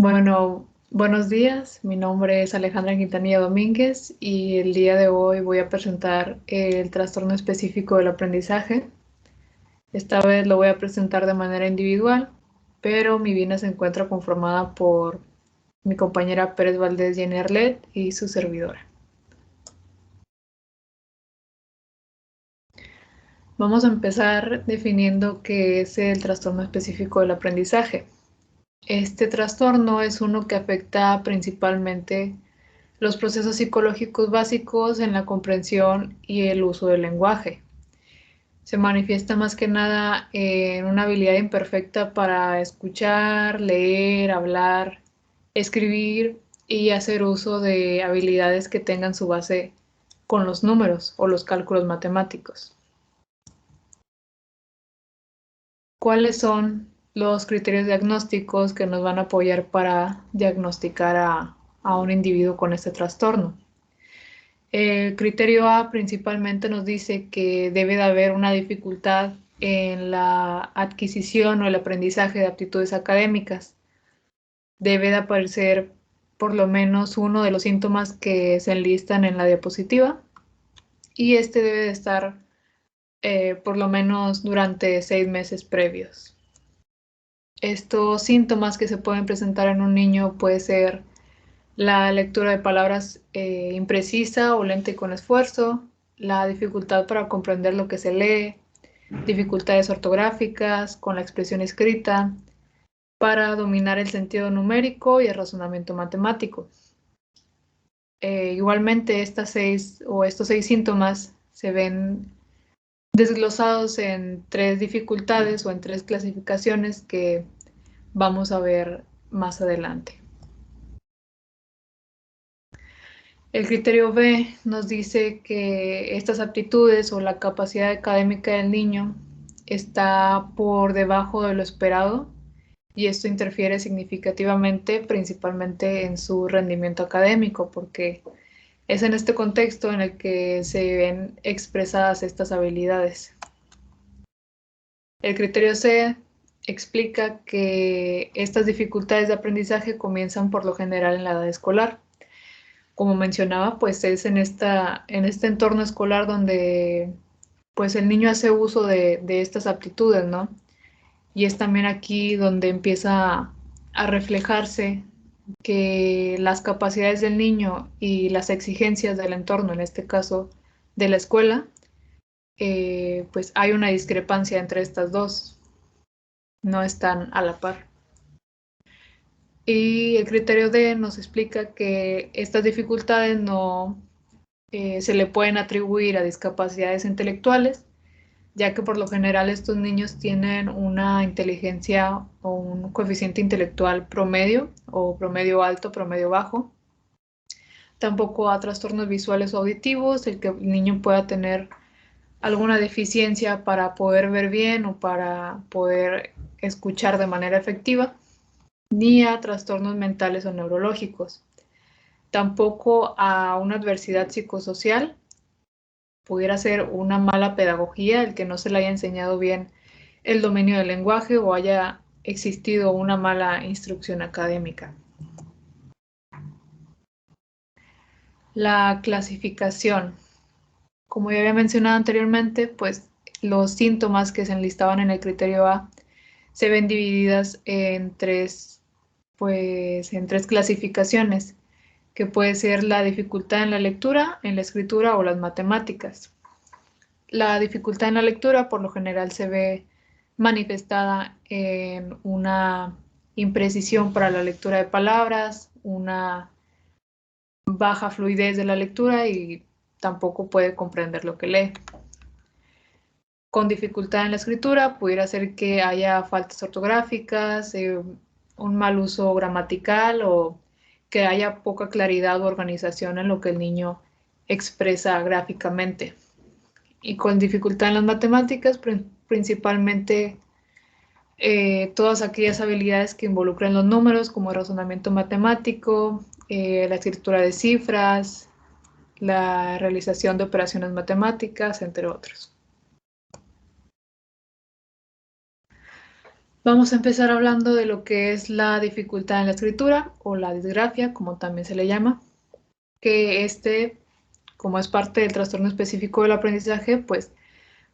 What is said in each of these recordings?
Bueno, buenos días. Mi nombre es Alejandra Quintanilla Domínguez y el día de hoy voy a presentar el trastorno específico del aprendizaje. Esta vez lo voy a presentar de manera individual, pero mi vina se encuentra conformada por mi compañera Pérez Valdés Yenerlet y su servidora. Vamos a empezar definiendo qué es el trastorno específico del aprendizaje. Este trastorno es uno que afecta principalmente los procesos psicológicos básicos en la comprensión y el uso del lenguaje. Se manifiesta más que nada en una habilidad imperfecta para escuchar, leer, hablar, escribir y hacer uso de habilidades que tengan su base con los números o los cálculos matemáticos. ¿Cuáles son los criterios diagnósticos que nos van a apoyar para diagnosticar a un individuo con este trastorno? El criterio A principalmente nos dice que debe de haber una dificultad en la adquisición o el aprendizaje de aptitudes académicas. Debe de aparecer por lo menos uno de los síntomas que se enlistan en la diapositiva y este debe de estar por lo menos durante 6 meses previos. Estos síntomas que se pueden presentar en un niño puede ser la lectura de palabras imprecisa o lenta y con esfuerzo, la dificultad para comprender lo que se lee, dificultades ortográficas con la expresión escrita, para dominar el sentido numérico y el razonamiento matemático. Igualmente, estos seis síntomas se ven desglosados en 3 dificultades o en 3 clasificaciones que vamos a ver más adelante. El criterio B nos dice que estas aptitudes o la capacidad académica del niño está por debajo de lo esperado y esto interfiere significativamente, principalmente en su rendimiento académico, porque es en este contexto en el que se ven expresadas estas habilidades. El criterio C explica que estas dificultades de aprendizaje comienzan por lo general en la edad escolar. Como mencionaba, pues es en este entorno escolar donde pues el niño hace uso de estas aptitudes, ¿no? Y es también aquí donde empieza a reflejarse que las capacidades del niño y las exigencias del entorno, en este caso de la escuela, pues hay una discrepancia entre estas dos, no están a la par. Y el criterio D nos explica que estas dificultades no se le pueden atribuir a discapacidades intelectuales, ya que por lo general estos niños tienen una inteligencia o un coeficiente intelectual promedio o promedio alto, promedio bajo. Tampoco a trastornos visuales o auditivos, el que el niño pueda tener alguna deficiencia para poder ver bien o para poder escuchar de manera efectiva, ni a trastornos mentales o neurológicos. Tampoco a una adversidad psicosocial, pudiera ser una mala pedagogía, el que no se le haya enseñado bien el dominio del lenguaje o haya existido una mala instrucción académica. La clasificación. Como ya había mencionado anteriormente, pues los síntomas que se enlistaban en el criterio A se ven divididas en en tres clasificaciones, que puede ser la dificultad en la lectura, en la escritura o las matemáticas. La dificultad en la lectura por lo general se ve manifestada en una imprecisión para la lectura de palabras, una baja fluidez de la lectura y tampoco puede comprender lo que lee. Con dificultad en la escritura pudiera ser que haya faltas ortográficas, un mal uso gramatical o que haya poca claridad o organización en lo que el niño expresa gráficamente. Y con dificultad en las matemáticas, principalmente todas aquellas habilidades que involucran los números, como el razonamiento matemático, la escritura de cifras, la realización de operaciones matemáticas, entre otros. Vamos a empezar hablando de lo que es la dificultad en la escritura o la disgrafia, como también se le llama, que como es parte del trastorno específico del aprendizaje, pues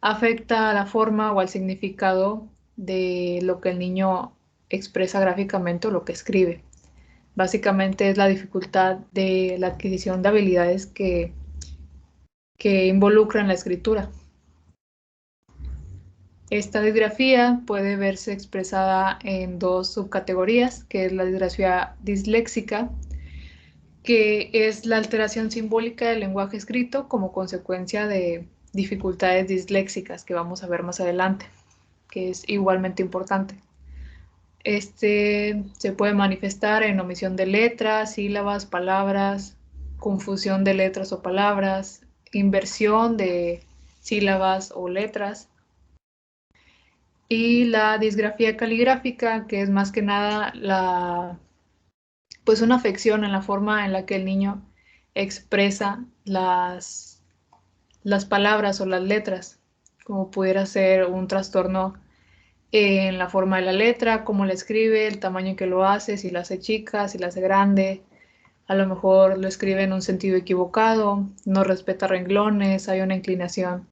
afecta a la forma o al significado de lo que el niño expresa gráficamente o lo que escribe. Básicamente es la dificultad de la adquisición de habilidades que involucran la escritura. Esta disgrafía puede verse expresada en dos subcategorías, que es la disgrafía disléxica, que es la alteración simbólica del lenguaje escrito como consecuencia de dificultades disléxicas que vamos a ver más adelante, que es igualmente importante. Se puede manifestar en omisión de letras, sílabas, palabras, confusión de letras o palabras, inversión de sílabas o letras. Y la disgrafía caligráfica, que es más que nada pues una afección en la forma en la que el niño expresa las palabras o las letras, como pudiera ser un trastorno en la forma de la letra, cómo la escribe, el tamaño en que lo hace, si la hace chica, si la hace grande, a lo mejor lo escribe en un sentido equivocado, no respeta renglones, hay una inclinación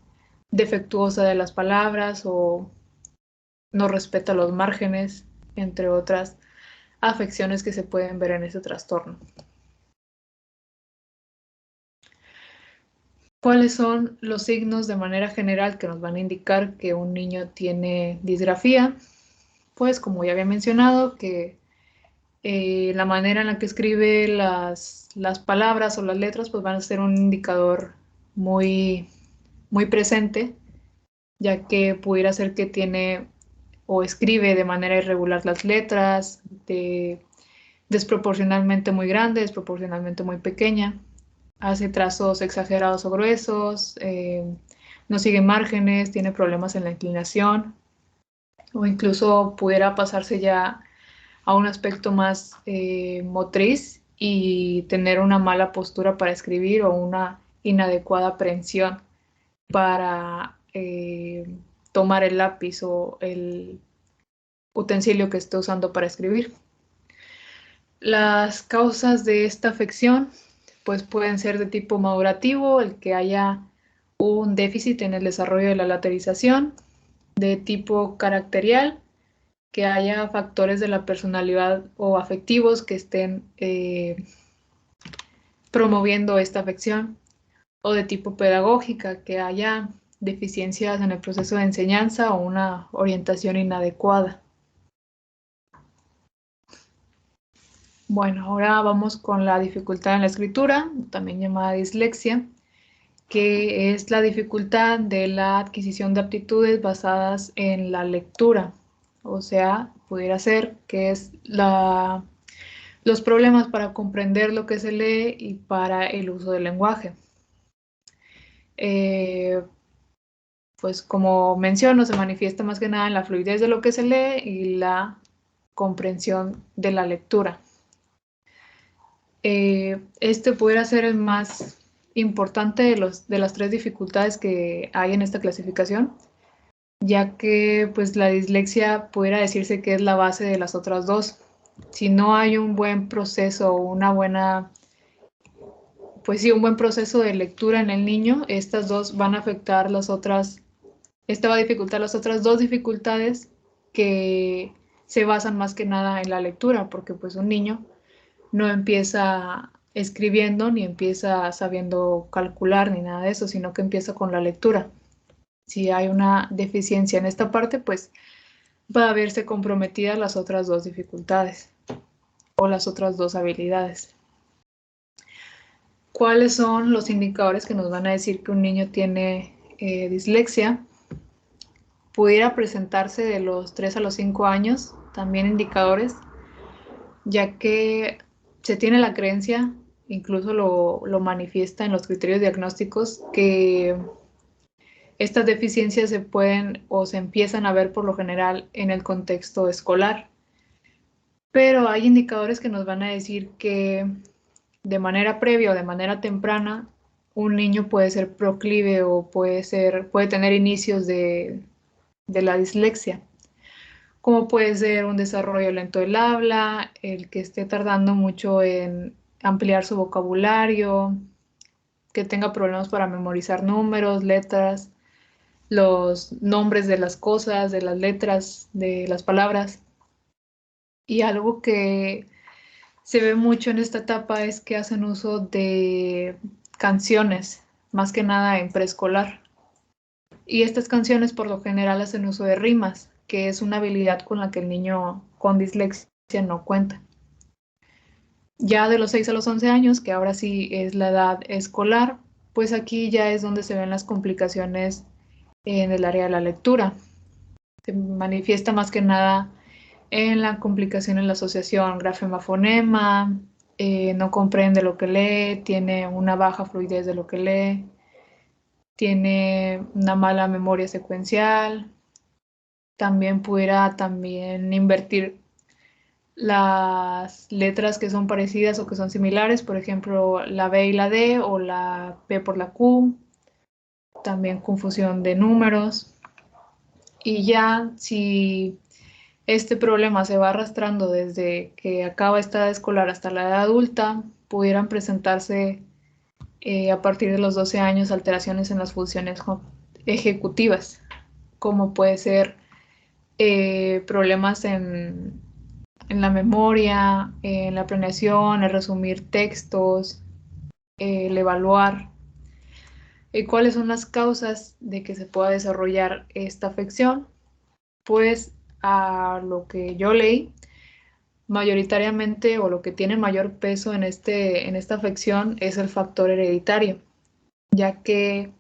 defectuosa de las palabras o no respeta los márgenes, entre otras afecciones que se pueden ver en ese trastorno. ¿Cuáles son los signos de manera general que nos van a indicar que un niño tiene disgrafía? Pues como ya había mencionado, que la manera en la que escribe las palabras o las letras pues van a ser un indicador muy, muy presente, ya que pudiera ser que tiene o escribe de manera irregular las letras, desproporcionalmente muy grande, desproporcionalmente muy pequeña, hace trazos exagerados o gruesos, no sigue márgenes, tiene problemas en la inclinación o incluso pudiera pasarse ya a un aspecto más motriz y tener una mala postura para escribir o una inadecuada aprehensión para tomar el lápiz o el utensilio que esté usando para escribir. Las causas de esta afección pues pueden ser de tipo madurativo, el que haya un déficit en el desarrollo de la laterización, de tipo caracterial, que haya factores de la personalidad o afectivos que estén promoviendo esta afección, o de tipo pedagógica, que haya deficiencias en el proceso de enseñanza o una orientación inadecuada. Bueno, ahora vamos con la dificultad en la escritura, también llamada dislexia, que es la dificultad de la adquisición de aptitudes basadas en la lectura. O sea, pudiera ser que es los problemas para comprender lo que se lee y para el uso del lenguaje. Pues como menciono, se manifiesta más que nada en la fluidez de lo que se lee y la comprensión de la lectura. Este pudiera ser el más importante de las tres dificultades que hay en esta clasificación, ya que pues la dislexia pudiera decirse que es la base de las otras dos. Si no hay un buen proceso o una buena, pues sí, un buen proceso de lectura en el niño, estas dos van a afectar las otras, esta va a dificultar las otras dos dificultades que se basan más que nada en la lectura, porque pues un niño no empieza escribiendo ni empieza sabiendo calcular ni nada de eso, sino que empieza con la lectura. Si hay una deficiencia en esta parte, pues va a verse comprometidas las otras dos dificultades o las otras dos habilidades. ¿Cuáles son los indicadores que nos van a decir que un niño tiene dislexia? Pudiera presentarse de los 3 a los 5 años, también indicadores, ya que se tiene la creencia, incluso lo manifiesta en los criterios diagnósticos, que estas deficiencias se pueden o se empiezan a ver por lo general en el contexto escolar. Pero hay indicadores que nos van a decir que de manera previa o de manera temprana un niño puede ser proclive o puede tener inicios de la dislexia. como puede ser un desarrollo lento del habla, el que esté tardando mucho en ampliar su vocabulario, que tenga problemas para memorizar números, letras, los nombres de las cosas, de las letras, de las palabras. Y algo que se ve mucho en esta etapa es que hacen uso de canciones, más que nada en preescolar. Y estas canciones por lo general hacen uso de rimas, que es una habilidad con la que el niño con dislexia no cuenta. Ya de los 6 a los 11 años, que ahora sí es la edad escolar, pues aquí ya es donde se ven las complicaciones en el área de la lectura. Se manifiesta más que nada en la complicación en la asociación grafema-fonema, no comprende lo que lee, tiene una baja fluidez de lo que lee, tiene una mala memoria secuencial, también pudiera también invertir las letras que son parecidas o que son similares, por ejemplo, la B y la D o la P por la Q, también confusión de números. Y ya si este problema se va arrastrando desde que acaba esta edad escolar hasta la edad adulta, pudieran presentarse a partir de los 12 años alteraciones en las funciones ejecutivas, como puede ser problemas en la memoria, en la planeación, el resumir textos, el evaluar. ¿Cuáles son las causas de que se pueda desarrollar esta afección? Pues a lo que yo leí, mayoritariamente o lo que tiene mayor peso en esta afección es el factor hereditario, ya que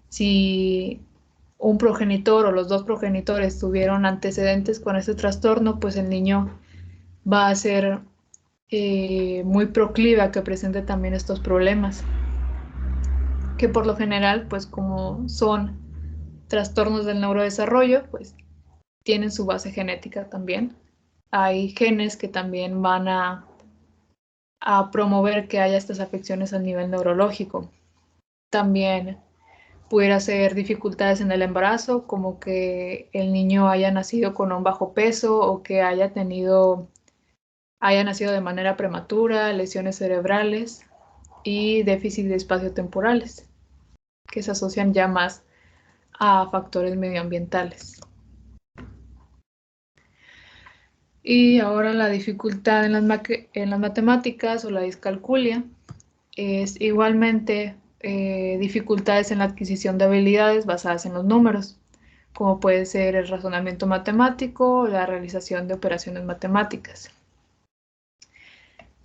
si un progenitor o los dos progenitores tuvieron antecedentes con este trastorno, pues el niño va a ser muy proclive a que presente también estos problemas, que por lo general, pues como son trastornos del neurodesarrollo, pues tienen su base genética también. Hay genes que también van a promover que haya estas afecciones a nivel neurológico. También pudiera ser dificultades en el embarazo, como que el niño haya nacido con un bajo peso o que haya nacido de manera prematura, lesiones cerebrales y déficit de espacio-temporales, que se asocian ya más a factores medioambientales. Y ahora la dificultad en las matemáticas o la discalculia es igualmente dificultades en la adquisición de habilidades basadas en los números, como puede ser el razonamiento matemático o la realización de operaciones matemáticas.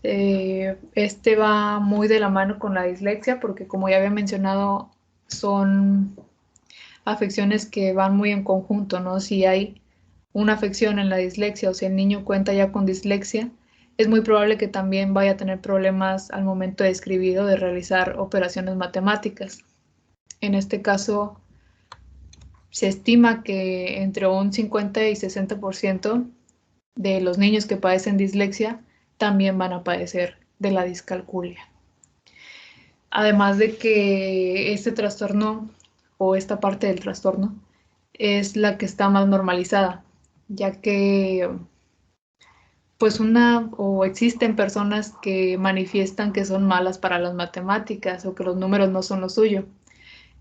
Este va muy de la mano con la dislexia porque, como ya había mencionado, son afecciones que van muy en conjunto, ¿no? Si hay una afección en la dislexia o si el niño cuenta ya con dislexia, es muy probable que también vaya a tener problemas al momento de escribir o de realizar operaciones matemáticas. En este caso, se estima que entre un 50 y 60% de los niños que padecen dislexia también van a padecer de la discalculia. Además de que este trastorno o esta parte del trastorno es la que está más normalizada, ya que pues existen personas que manifiestan que son malas para las matemáticas o que los números no son lo suyo,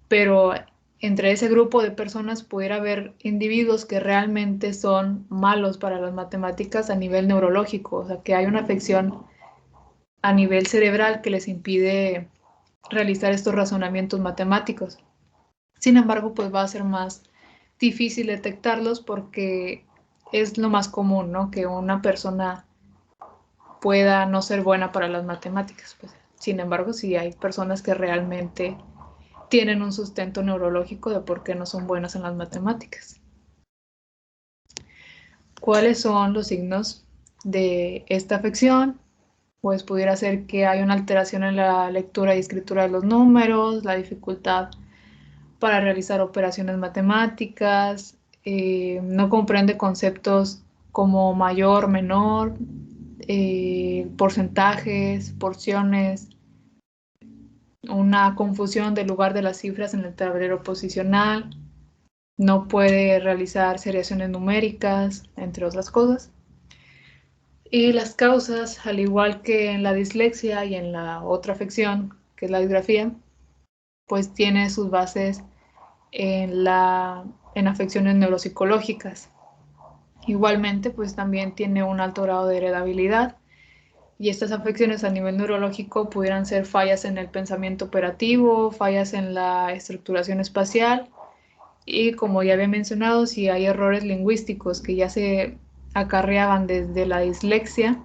pero entre ese grupo de personas pudiera haber individuos que realmente son malos para las matemáticas a nivel neurológico, o sea, que hay una afección a nivel cerebral que les impide realizar estos razonamientos matemáticos. Sin embargo, pues va a ser más difícil detectarlos porque es lo más común, ¿no? Que una persona pueda no ser buena para las matemáticas. Pues, sin embargo, sí hay personas que realmente tienen un sustento neurológico de por qué no son buenas en las matemáticas. ¿Cuáles son los signos de esta afección? Pues pudiera ser que hay una alteración en la lectura y escritura de los números, la dificultad para realizar operaciones matemáticas, no comprende conceptos como mayor, menor, porcentajes, porciones, una confusión del lugar de las cifras en el tablero posicional, no puede realizar seriaciones numéricas, entre otras cosas. Y las causas, al igual que en la dislexia y en la otra afección, que es la disgrafía, pues tiene sus bases en afecciones neuropsicológicas. Igualmente, pues también tiene un alto grado de heredabilidad y estas afecciones a nivel neurológico pudieran ser fallas en el pensamiento operativo, fallas en la estructuración espacial y, como ya había mencionado, si hay errores lingüísticos que ya se acarreaban desde la dislexia,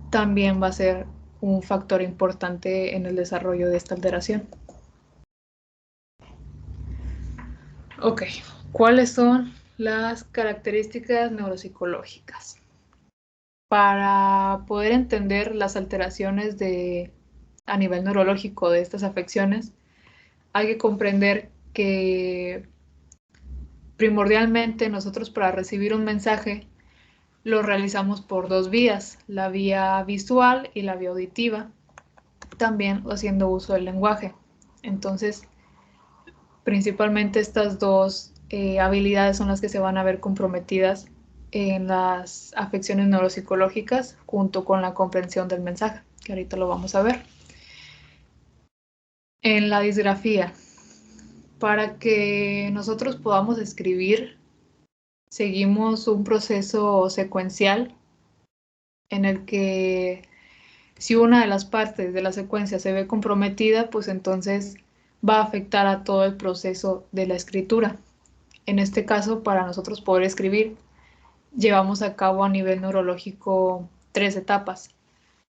también va a ser un factor importante en el desarrollo de esta alteración. Ok, ¿cuáles son las características neuropsicológicas? Para poder entender las alteraciones a nivel neurológico de estas afecciones, hay que comprender que primordialmente nosotros, para recibir un mensaje, lo realizamos por dos vías, la vía visual y la vía auditiva, también haciendo uso del lenguaje. Entonces, principalmente estas dos habilidades son las que se van a ver comprometidas en las afecciones neuropsicológicas junto con la comprensión del mensaje, que ahorita lo vamos a ver. En la disgrafía, para que nosotros podamos escribir, seguimos un proceso secuencial en el que, si una de las partes de la secuencia se ve comprometida, pues entonces va a afectar a todo el proceso de la escritura. En este caso, para nosotros poder escribir, llevamos a cabo a nivel neurológico tres etapas: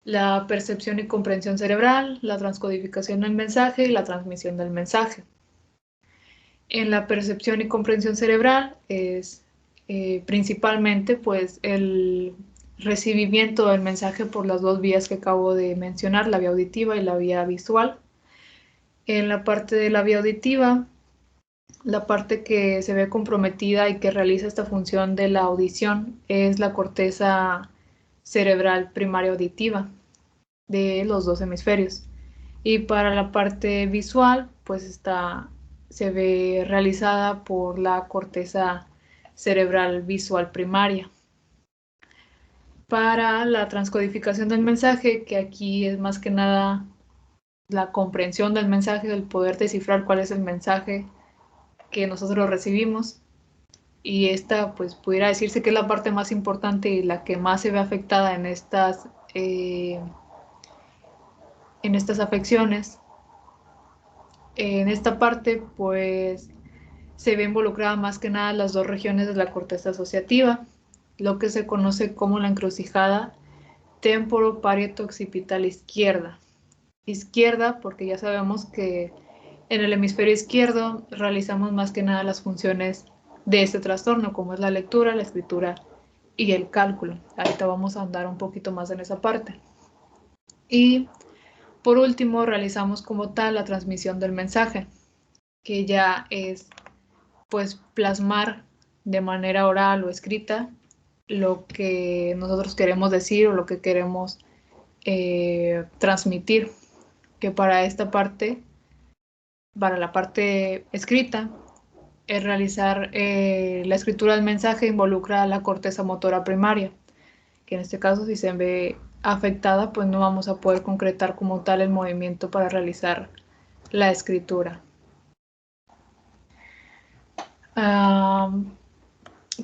la percepción y comprensión cerebral, la transcodificación del mensaje y la transmisión del mensaje. En la percepción y comprensión cerebral es principalmente pues el recibimiento del mensaje por las dos vías que acabo de mencionar, la vía auditiva y la vía visual. En la parte de la vía auditiva, la parte que se ve comprometida y que realiza esta función de la audición es la corteza cerebral primaria auditiva de los dos hemisferios. Y para la parte visual, pues se ve realizada por la corteza cerebral visual primaria. Para la transcodificación del mensaje, que aquí es más que nada la comprensión del mensaje, el poder descifrar cuál es el mensaje que nosotros recibimos, y esta pues pudiera decirse que es la parte más importante y la que más se ve afectada en estas afecciones. En esta parte pues se ve involucrada más que nada las dos regiones de la corteza asociativa, lo que se conoce como la encrucijada temporoparieto-occipital izquierda. Izquierda porque ya sabemos que en el hemisferio izquierdo realizamos más que nada las funciones de este trastorno, como es la lectura, la escritura y el cálculo. Ahorita vamos a andar un poquito más en esa parte. Y por último, realizamos como tal la transmisión del mensaje, que ya es pues plasmar de manera oral o escrita lo que nosotros queremos decir o lo que queremos transmitir, que para esta parte, para la parte escrita, es realizar la escritura del mensaje involucra la corteza motora primaria, que en este caso, si se ve afectada, pues no vamos a poder concretar como tal el movimiento para realizar la escritura.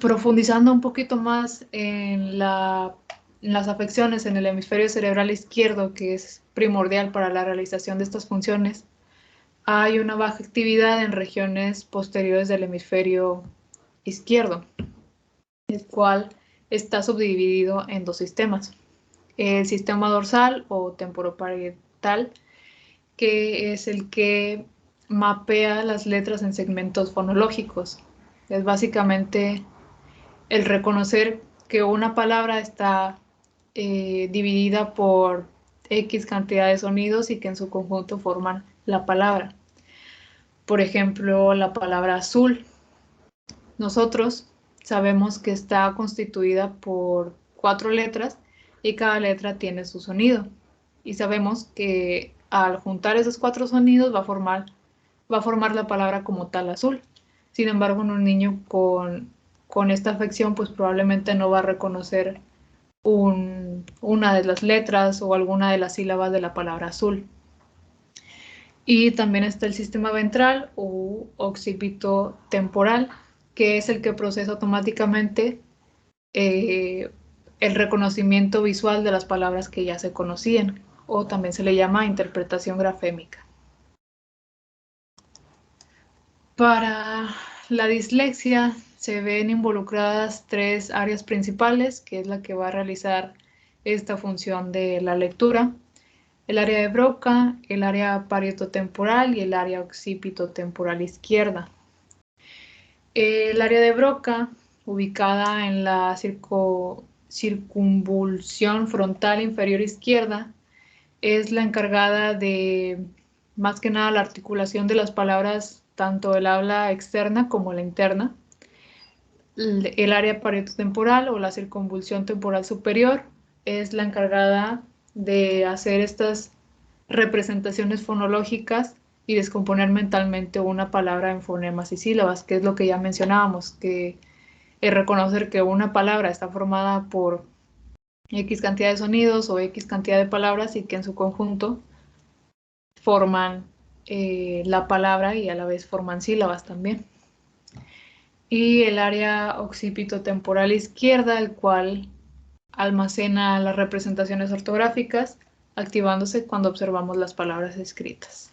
Profundizando un poquito más en las afecciones en el hemisferio cerebral izquierdo, que es primordial para la realización de estas funciones, hay una baja actividad en regiones posteriores del hemisferio izquierdo, el cual está subdividido en dos sistemas: el sistema dorsal o temporoparietal, que es el que mapea las letras en segmentos fonológicos. Es básicamente el reconocer que una palabra está dividida por X cantidad de sonidos y que en su conjunto forman la palabra. Por ejemplo, la palabra azul. Nosotros sabemos que está constituida por 4 letras y cada letra tiene su sonido. Y sabemos que al juntar esos 4 sonidos va a formar la palabra como tal azul. Sin embargo, en un niño con esta afección, pues probablemente no va a reconocer una de las letras o alguna de las sílabas de la palabra azul. Y también está el sistema ventral o occipito temporal, que es el que procesa automáticamente el reconocimiento visual de las palabras que ya se conocían, o también se le llama interpretación grafémica. Para la dislexia se ven involucradas 3 áreas principales, que es la que va a realizar esta función de la lectura: el área de Broca, el área parietotemporal y el área occipitotemporal izquierda. El área de Broca, ubicada en la circunvolución frontal inferior izquierda, es la encargada de, más que nada, la articulación de las palabras, tanto el habla externa como la interna. El área parietotemporal o la circunvolución temporal superior es la encargada de hacer estas representaciones fonológicas y descomponer mentalmente una palabra en fonemas y sílabas, que es lo que ya mencionábamos, que es reconocer que una palabra está formada por X cantidad de sonidos o X cantidad de palabras y que en su conjunto forman la palabra y a la vez forman sílabas también. Y el área occipitotemporal izquierda, el cual almacena las representaciones ortográficas, activándose cuando observamos las palabras escritas.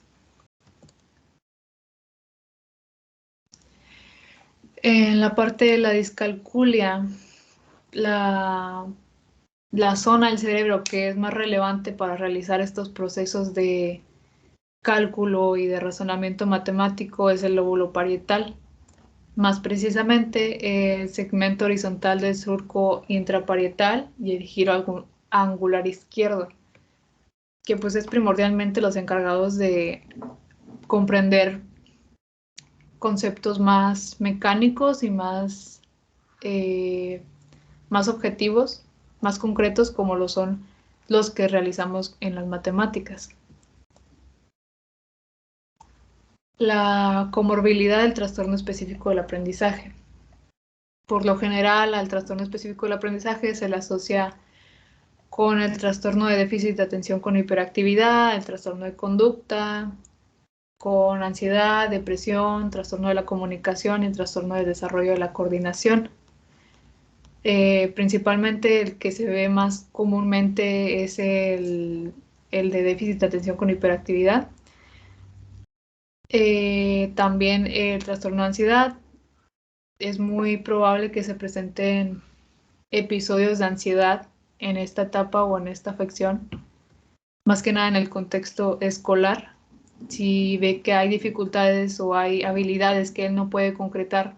En la parte de la discalculia, la zona del cerebro que es más relevante para realizar estos procesos de cálculo y de razonamiento matemático es el lóbulo parietal, más precisamente el segmento horizontal del surco intraparietal y el giro angular izquierdo, que pues es primordialmente los encargados de comprender conceptos más mecánicos y más objetivos, más concretos, como lo son los que realizamos en las matemáticas. La comorbilidad del trastorno específico del aprendizaje. Por lo general, al trastorno específico del aprendizaje se le asocia con el trastorno de déficit de atención con hiperactividad, el trastorno de conducta, con ansiedad, depresión, trastorno de la comunicación y el trastorno de desarrollo de la coordinación. Principalmente el que se ve más comúnmente es el de déficit de atención con hiperactividad. También el trastorno de ansiedad. Es muy probable que se presenten episodios de ansiedad en esta etapa o en esta afección, más que nada en el contexto escolar. Si ve que hay dificultades o hay habilidades que él no puede concretar,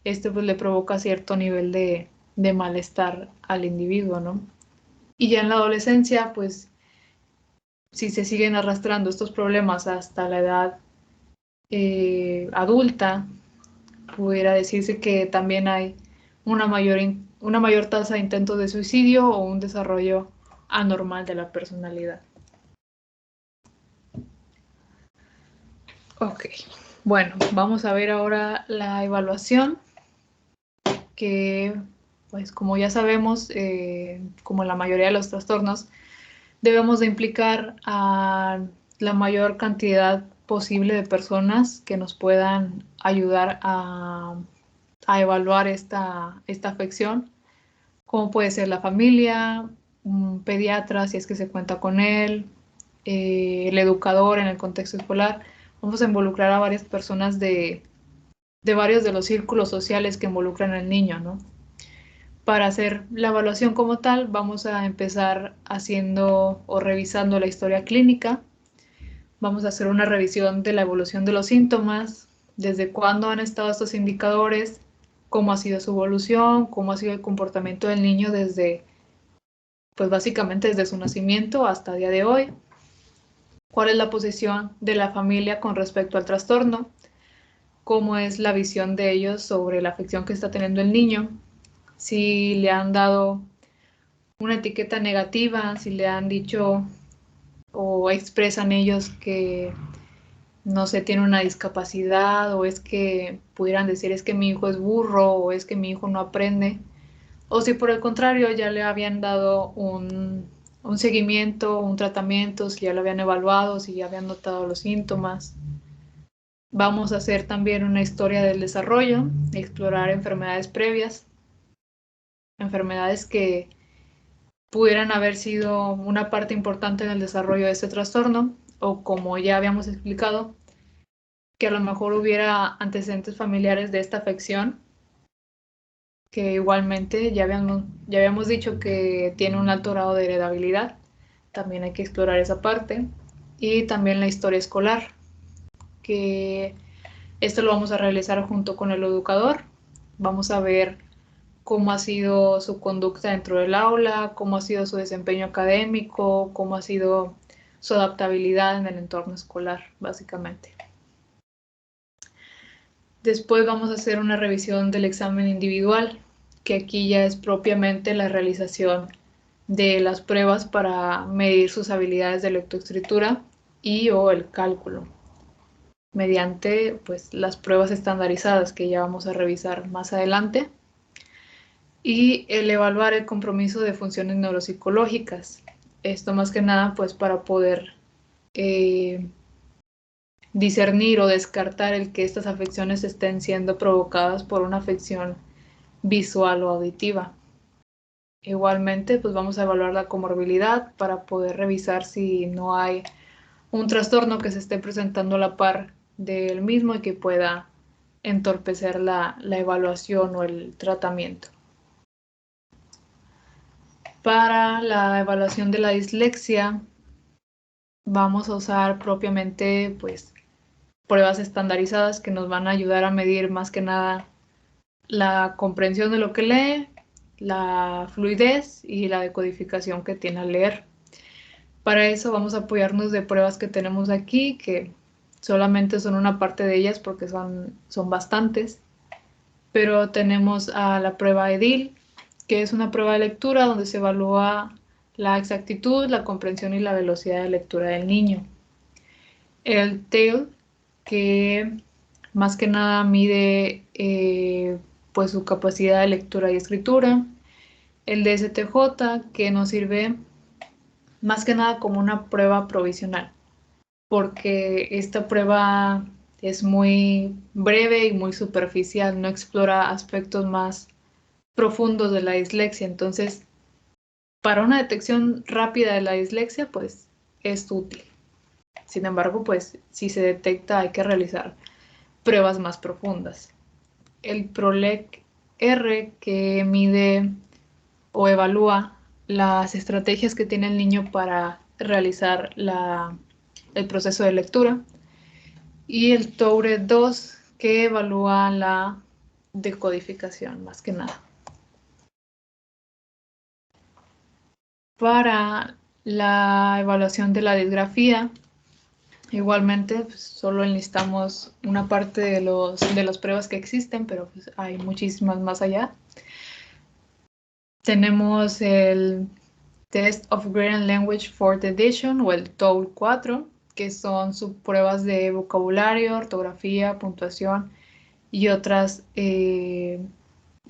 esto pues le provoca cierto nivel de malestar al individuo, ¿no? Y ya en la adolescencia, pues si se siguen arrastrando estos problemas hasta la edad adulta, pudiera decirse que también hay una mayor tasa de intentos de suicidio o un desarrollo anormal de la personalidad. Ok, bueno, vamos a ver ahora la evaluación, que pues como ya sabemos, como la mayoría de los trastornos, debemos de implicar a la mayor cantidad posible de personas que nos puedan ayudar a evaluar esta afección, como puede ser la familia, un pediatra si es que se cuenta con él, el educador en el contexto escolar. Vamos a involucrar a varias personas de varios de los círculos sociales que involucran al niño, ¿no? Para hacer la evaluación como tal, vamos a empezar haciendo o revisando la historia clínica. Vamos a hacer una revisión de la evolución de los síntomas, desde cuándo han estado estos indicadores, cómo ha sido su evolución, cómo ha sido el comportamiento del niño desde, pues básicamente desde su nacimiento hasta el día de hoy, cuál es la posición de la familia con respecto al trastorno, cómo es la visión de ellos sobre la afección que está teniendo el niño, si le han dado una etiqueta negativa, si le han dicho o expresan ellos que no sé, tiene una discapacidad, o es que pudieran decir es que mi hijo es burro, o es que mi hijo no aprende, o si por el contrario ya le habían dado un seguimiento, un tratamiento, si ya lo habían evaluado, si ya habían notado los síntomas. Vamos a hacer también una historia del desarrollo, explorar enfermedades previas, enfermedades que pudieran haber sido una parte importante en el desarrollo de este trastorno, o como ya habíamos explicado, que a lo mejor hubiera antecedentes familiares de esta afección, que igualmente ya habíamos dicho que tiene un alto grado de heredabilidad. También hay que explorar esa parte. Y también la historia escolar, que esto lo vamos a realizar junto con el educador. Vamos a ver cómo ha sido su conducta dentro del aula, cómo ha sido su desempeño académico, cómo ha sido su adaptabilidad en el entorno escolar, básicamente. Después vamos a hacer una revisión del examen individual, que aquí ya es propiamente la realización de las pruebas para medir sus habilidades de lectoescritura y o el cálculo, mediante pues, las pruebas estandarizadas que ya vamos a revisar más adelante, y el evaluar el compromiso de funciones neuropsicológicas. Esto más que nada pues para poder discernir o descartar el que estas afecciones estén siendo provocadas por una afección visual o auditiva. Igualmente, pues vamos a evaluar la comorbilidad para poder revisar si no hay un trastorno que se esté presentando a la par del mismo y que pueda entorpecer la evaluación o el tratamiento. Para la evaluación de la dislexia, vamos a usar propiamente pues pruebas estandarizadas que nos van a ayudar a medir más que nada la comprensión de lo que lee, la fluidez y la decodificación que tiene al leer. Para eso vamos a apoyarnos de pruebas que tenemos aquí, que solamente son una parte de ellas porque son bastantes, pero tenemos a la prueba EDIL, que es una prueba de lectura donde se evalúa la exactitud, la comprensión y la velocidad de lectura del niño. El TALE, que más que nada mide pues su capacidad de lectura y escritura. El DSTJ, que nos sirve más que nada como una prueba provisional, porque esta prueba es muy breve y muy superficial, no explora aspectos más profundos de la dislexia. Entonces, para una detección rápida de la dislexia, pues es útil. Sin embargo, pues si se detecta hay que realizar pruebas más profundas. El PROLEC-R, que mide o evalúa las estrategias que tiene el niño para realizar el proceso de lectura. Y el TOURE-2, que evalúa la decodificación, más que nada. Para la evaluación de la disgrafía, igualmente pues, solo enlistamos una parte de las pruebas que existen, pero pues, hay muchísimas más allá. Tenemos el Test of Written Language Fourth Edition o el TOEFL 4, que son subpruebas de vocabulario, ortografía, puntuación y otras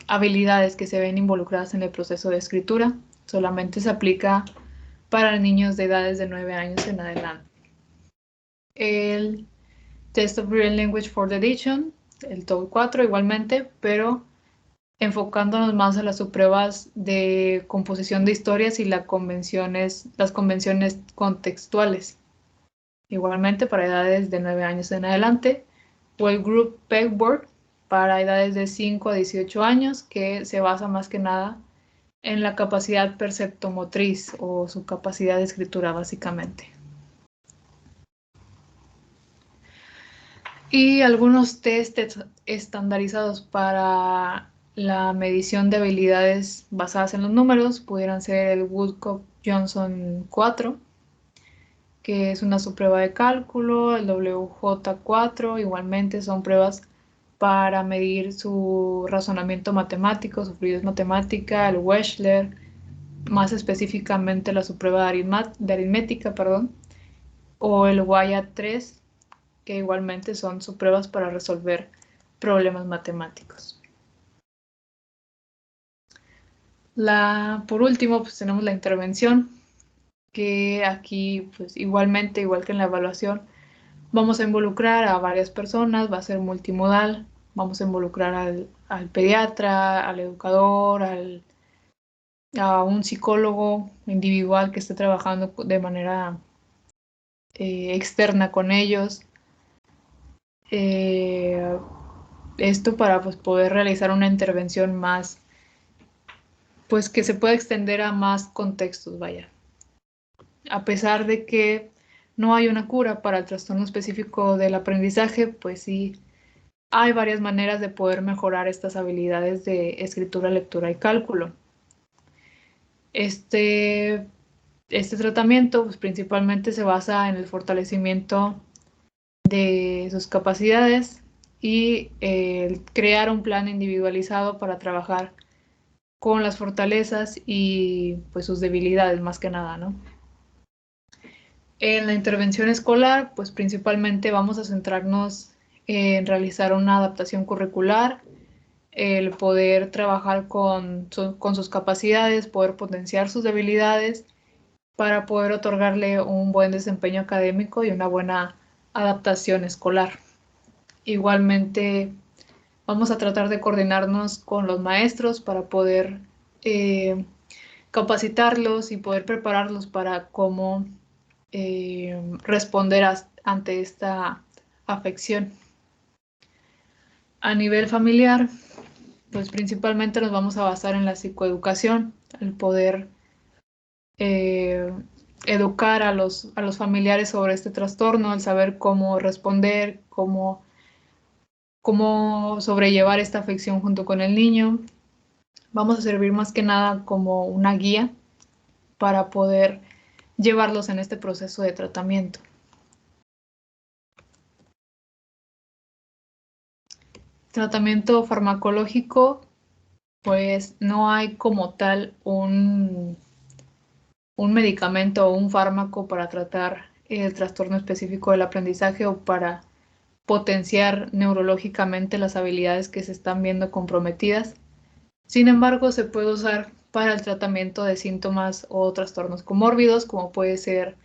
habilidades que se ven involucradas en el proceso de escritura. Solamente se aplica para niños de edades de 9 años en adelante. El Test of Written Language Fourth Edition, el TOEFL 4 igualmente, pero enfocándonos más a las subpruebas de composición de historias y las convenciones contextuales. Igualmente para edades de 9 años en adelante, o el Group Pegboard para edades de 5 a 18 años, que se basa más que nada en la capacidad perceptomotriz o su capacidad de escritura básicamente. Y algunos test estandarizados para la medición de habilidades basadas en los números pudieran ser el Woodcock-Johnson 4, que es una subprueba de cálculo, el WJ4, igualmente son pruebas para medir su razonamiento matemático, su fluidez matemática, el Wechsler, más específicamente la subprueba de aritmética, o el WIAT 3, que igualmente son pruebas para resolver problemas matemáticos. Por último, pues tenemos la intervención, que aquí, pues igualmente, igual que en la evaluación, vamos a involucrar a varias personas, va a ser multimodal, vamos a involucrar al pediatra, al educador, a un psicólogo individual que esté trabajando de manera externa con ellos. Esto para pues, poder realizar una intervención más, pues que se pueda extender a más contextos, vaya. A pesar de que no hay una cura para el trastorno específico del aprendizaje, pues sí hay varias maneras de poder mejorar estas habilidades de escritura, lectura y cálculo. Este tratamiento pues, principalmente se basa en el fortalecimiento de sus capacidades y crear un plan individualizado para trabajar con las fortalezas y pues sus debilidades más que nada, ¿no? En la intervención escolar, pues principalmente vamos a centrarnos en realizar una adaptación curricular, el poder trabajar con sus capacidades, poder potenciar sus debilidades para poder otorgarle un buen desempeño académico y una buena adaptación escolar. Igualmente, vamos a tratar de coordinarnos con los maestros para poder capacitarlos y poder prepararlos para cómo responder ante esta afección. A nivel familiar, pues principalmente nos vamos a basar en la psicoeducación, el poder educar a los familiares sobre este trastorno, el saber cómo responder, cómo sobrellevar esta afección junto con el niño. Vamos a servir más que nada como una guía para poder llevarlos en este proceso de tratamiento. Tratamiento farmacológico, pues no hay como tal un medicamento o un fármaco para tratar el trastorno específico del aprendizaje o para potenciar neurológicamente las habilidades que se están viendo comprometidas. Sin embargo, se puede usar para el tratamiento de síntomas o trastornos comórbidos, como puede ser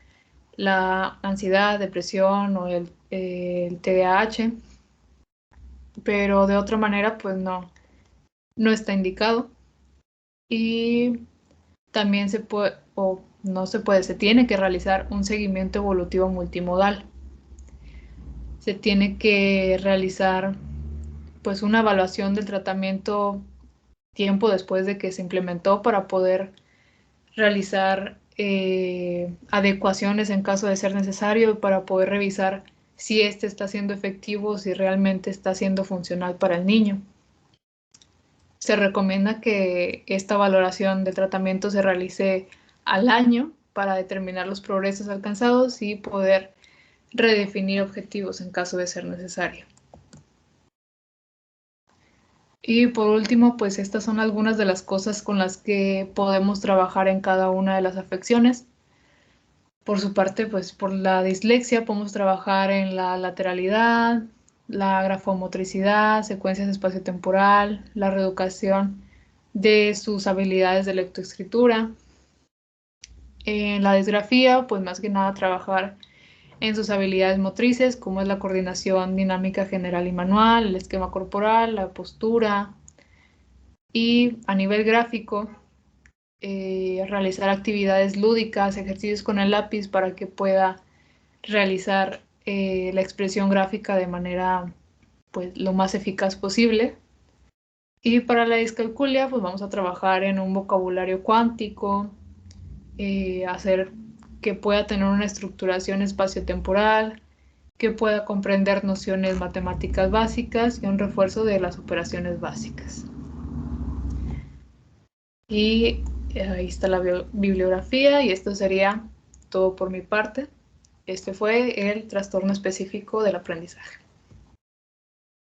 la ansiedad, depresión o el TDAH, pero de otra manera, pues no está indicado. Y también se puede, o no se puede, se tiene que realizar un seguimiento evolutivo multimodal. Se tiene que realizar pues una evaluación del tratamiento tiempo después de que se implementó para poder realizar adecuaciones en caso de ser necesario, para poder revisar si este está siendo efectivo, si realmente está siendo funcional para el niño. Se recomienda que esta valoración de tratamiento se realice al año para determinar los progresos alcanzados y poder redefinir objetivos en caso de ser necesario. Y por último, pues estas son algunas de las cosas con las que podemos trabajar en cada una de las afecciones. Por su parte, pues por la dislexia podemos trabajar en la lateralidad, la grafomotricidad, secuencias espaciotemporal, la reeducación de sus habilidades de lectoescritura. En la disgrafía, pues más que nada trabajar en sus habilidades motrices, como es la coordinación dinámica general y manual, el esquema corporal, la postura. Y a nivel gráfico, realizar actividades lúdicas, ejercicios con el lápiz para que pueda realizar la expresión gráfica de manera pues lo más eficaz posible. Y para la discalculia, pues vamos a trabajar en un vocabulario cuántico, hacer que pueda tener una estructuración espaciotemporal, que pueda comprender nociones matemáticas básicas y un refuerzo de las operaciones básicas. Y ahí está la bibliografía y esto sería todo por mi parte. Este fue el trastorno específico del aprendizaje.